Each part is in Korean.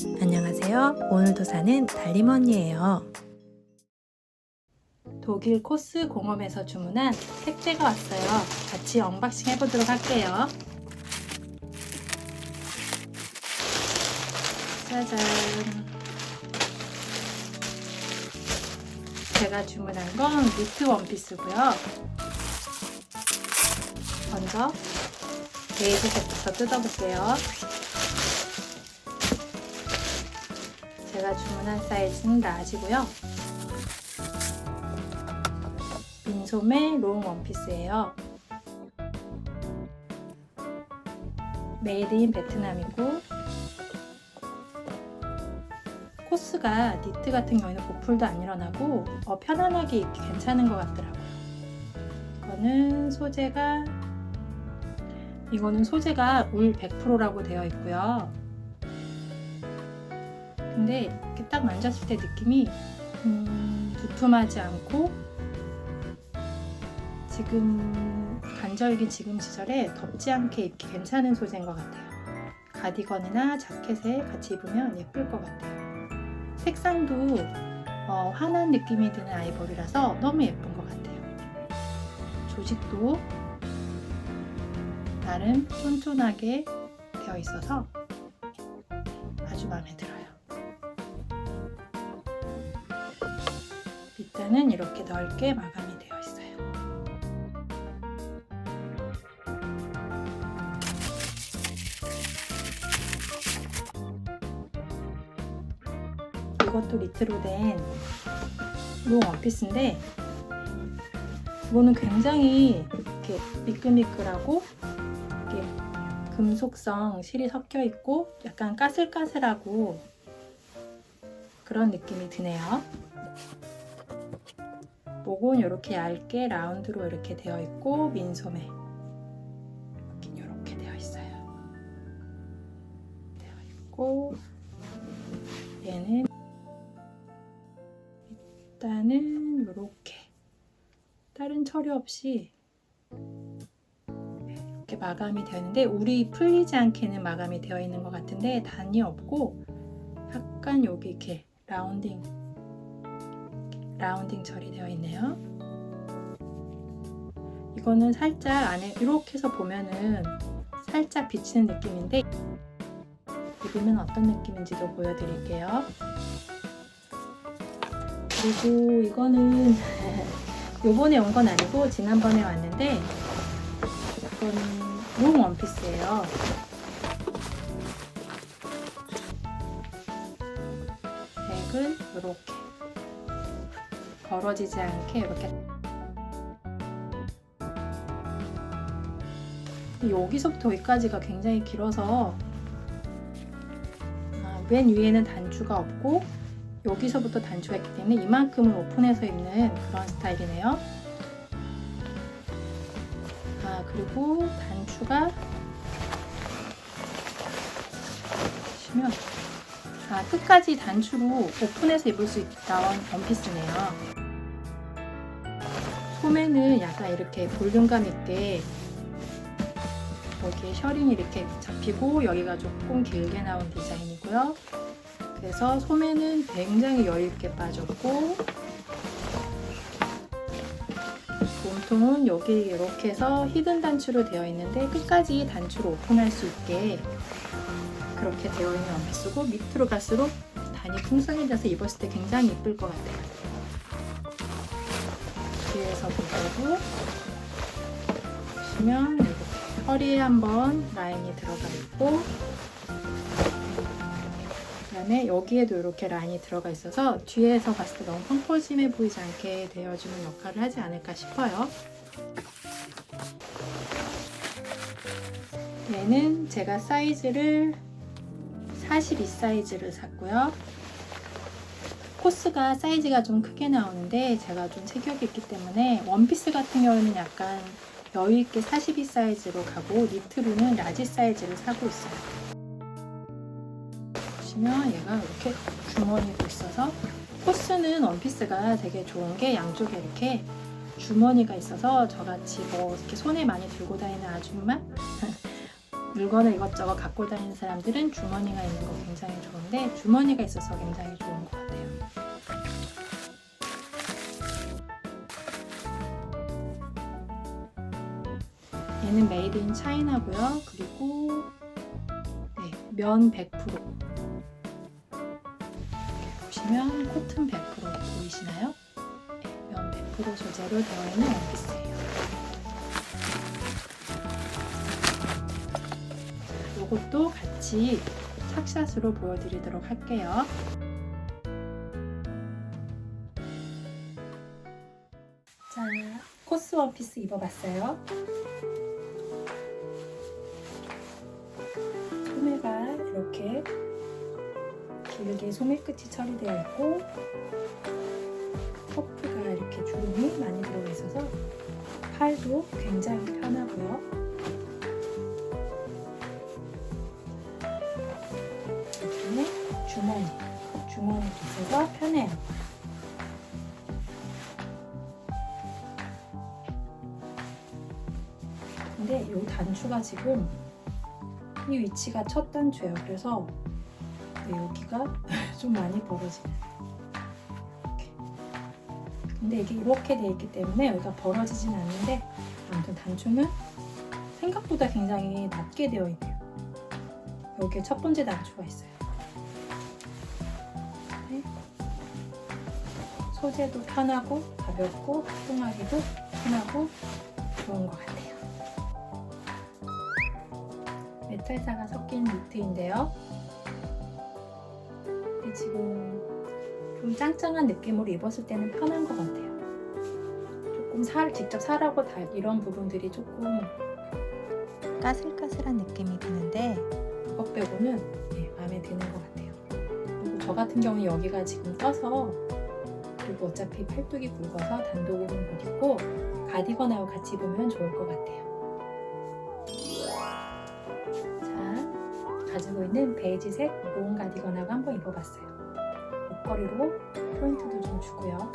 안녕하세요. 오늘도 사는 달림언니예요. 독일 코스 공홈에서 주문한 택배가 왔어요. 같이 언박싱 해보도록 할게요. 짜잔! 제가 주문한 건 니트 원피스고요. 먼저 베이지색부터 뜯어볼게요. 제가 주문한 사이즈는 라지고요. 민소매 롱 원피스예요. 메이드 인 베트남이고, 코스가 니트 같은 경우에는 보풀도 안 일어나고 편안하게 입기 괜찮은 것 같더라고요. 이거는 소재가 울 100%라고 되어 있고요. 근데 이렇게 딱 만졌을 때 느낌이 두툼하지 않고, 지금 간절기 지금 시절에 덥지 않게 입기 괜찮은 소재인 것 같아요. 가디건이나 자켓에 같이 입으면 예쁠 것 같아요. 색상도 환한 느낌이 드는 아이보리라서 너무 예쁜 것 같아요. 조직도 나름 쫀쫀하게 되어 있어서 아주 마음에 들어요. 밑단은 이렇게 넓게 마감이 되어 있어요. 이것도 니트로 된 롱 원피스인데, 이거는 굉장히 이렇게 미끌미끌하고 이렇게 금속성 실이 섞여 있고 약간 까슬까슬하고 그런 느낌이 드네요. 목은 이렇게 얇게 라운드로 이렇게 되어 있고, 민소매 이렇게 되어 있어요. 되어 있고, 얘는 일단은 이렇게 다른 처리 없이 이렇게 마감이 되는데, 울이 풀리지 않게는 마감이 되어 있는 것 같은데 단이 없고 약간 여기 이렇게 라운딩 처리되어 있네요. 이거는 살짝 안에 이렇게 해서 보면은 살짝 비치는 느낌인데, 입으면 어떤 느낌인지도 보여드릴게요. 그리고 이거는 요번에 온 건 아니고 지난번에 왔는데, 이거는 롱 원피스예요. 백은 이렇게 벌어지지 않게 이렇게, 여기서부터 여기까지가 굉장히 길어서 맨 위에는 단추가 없고 여기서부터 단추가 있기 때문에 이만큼을 오픈해서 입는 그런 스타일이네요. 그리고 단추가 보시면 끝까지 단추로 오픈해서 입을 수 있다는 원피스네요. 소매는 약간 이렇게 볼륨감 있게 여기에 셔링이 이렇게 잡히고 여기가 조금 길게 나온 디자인이고요. 그래서 소매는 굉장히 여유있게 빠졌고, 몸통은 여기 이렇게 해서 히든 단추로 되어 있는데 끝까지 단추로 오픈할 수 있게 그렇게 되어 있는 원피스고, 밑으로 갈수록 단이 풍성해져서 입었을 때 굉장히 예쁠 것 같아요. 뒤에서 보고 보시면 이렇게 허리에 한번 라인이 들어가 있고, 그다음에 여기에도 이렇게 라인이 들어가 있어서 뒤에서 봤을 때 너무 펑퍼짐해 보이지 않게 되어주는 역할을 하지 않을까 싶어요. 얘는 제가 사이즈를 42 사이즈를 샀고요. 코스가 사이즈가 좀 크게 나오는데 제가 좀 체격이 있기 때문에 원피스 같은 경우는 약간 여유있게 42 사이즈로 가고, 니트로는 라지 사이즈를 사고 있어요. 보시면 얘가 이렇게 주머니도 있어서, 코스는 원피스가 되게 좋은 게 양쪽에 이렇게 주머니가 있어서 저같이 뭐 이렇게 손에 많이 들고 다니는 아줌마 물건을 이것저것 갖고 다니는 사람들은 주머니가 있는 거 굉장히 좋은데 주머니가 있어서 굉장히 좋은 것 같아요. 얘는 메이드 인 차이나고요. 그리고 면 100%. 이렇게 보시면 코튼 100% 보이시나요? 면 100% 소재로 되어 있는 원피스예요. 이것도 같이 삭샷으로 보여드리도록 할게요. 자, 코스 원피스 입어봤어요. 소매가 이렇게 길게 소매 끝이 처리되어 있고 퍼프가 이렇게 주름이 많이 들어가 있어서 팔도 굉장히 편하고요. 이렇게 주머니도 있어서 편해요. 근데 이 단추가 지금 이 위치가 첫 단추예요. 그래서 여기가 좀 많이 벌어지네요. 근데 이게 이렇게 돼 있기 때문에 여기가 벌어지진 않는데 아무튼 단추는 생각보다 굉장히 낮게 되어 있네요. 여기에 첫 번째 단추가 있어요. 네. 소재도 편하고 가볍고 활동하기도 편하고 좋은 것 같아요. 메탈사가 섞인 니트인데요. 근데 지금 좀 짱짱한 느낌으로 입었을 때는 편한 것 같아요. 조금 직접 살하고 이런 부분들이 조금 까슬까슬한 느낌이 드는데 그것 빼고는 마음에 드는 것 같아요. 그리고 저 같은 경우는 여기가 지금 떠서 그리고 어차피 팔뚝이 굵어서 단독으로는 못 입고 가디건하고 같이 입으면 좋을 것 같아요. 가지고 있는 베이지색 롱 가디건하고 한번 입어봤어요. 목걸이로 포인트도 좀 주고요.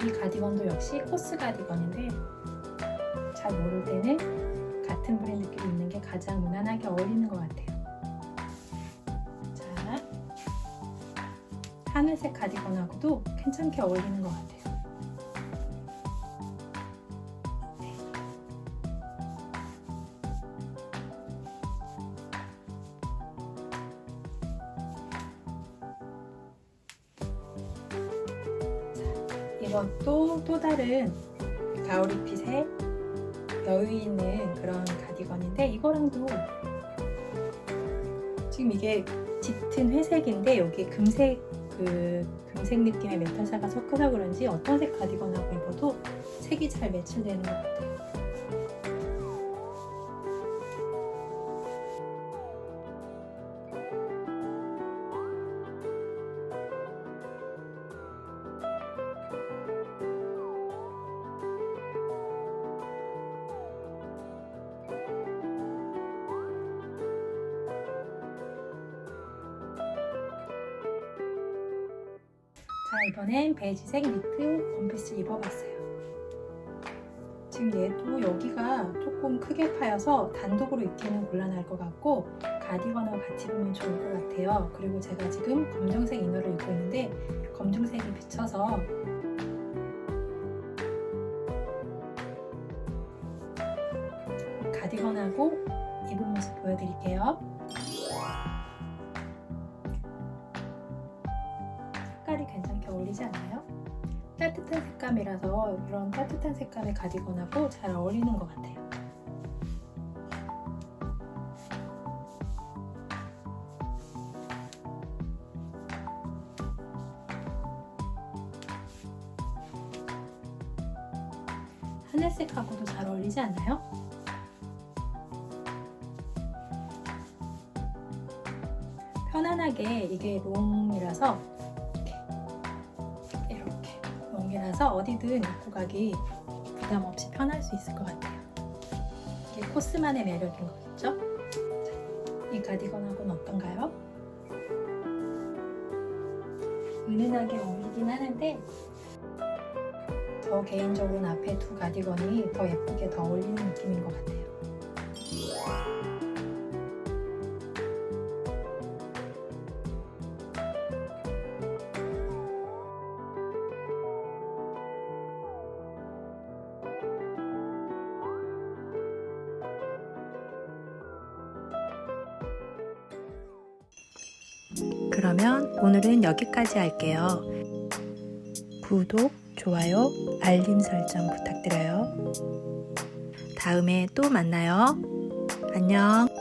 이 가디건도 역시 코스 가디건인데 잘 모를 때는 같은 브랜드끼리 입는 게 가장 무난하게 어울리는 것 같아요. 자, 하늘색 가디건하고도 괜찮게 어울리는 것 같아요. 이것도 또 다른 가오리핏의 여유 있는 그런 가디건인데 이거랑도 지금 이게 짙은 회색인데 여기 금색 느낌의 메탈사가 섞여서 그런지 어떤 색 가디건하고 입어도 색이 잘 매치되는 것 같아요. 자, 이번엔 베이지색 니트 원피스 입어봤어요. 지금 얘도 여기가 조금 크게 파여서 단독으로 입기는 곤란할 것 같고 가디건하고 같이 입으면 좋을 것 같아요. 그리고 제가 지금 검정색 이너를 입고 있는데 검정색이 비쳐서 가디건하고 입은 모습 보여드릴게요. 색깔이 괜찮게 어울리지 않나요? 따뜻한 색감이라서 이런 따뜻한 색감의 가디건하고 잘 어울리는 것 같아요. 하늘색하고도 잘 어울리지 않나요? 편안하게 이게 롱이라서 이렇게 롱이라서 어디든 입고 가기 부담 없이 편할 수 있을 것 같아요. 이게 코스만의 매력인 거겠죠? 이 가디건하고는 어떤가요? 은은하게 어울리긴 하는데 더 개인적으로는 앞에 두 가디건이 더 예쁘게 더 어울리는 느낌인 것 같아요. 그러면 오늘은 여기까지 할게요. 구독, 좋아요, 알림 설정 부탁드려요. 다음에 또 만나요. 안녕.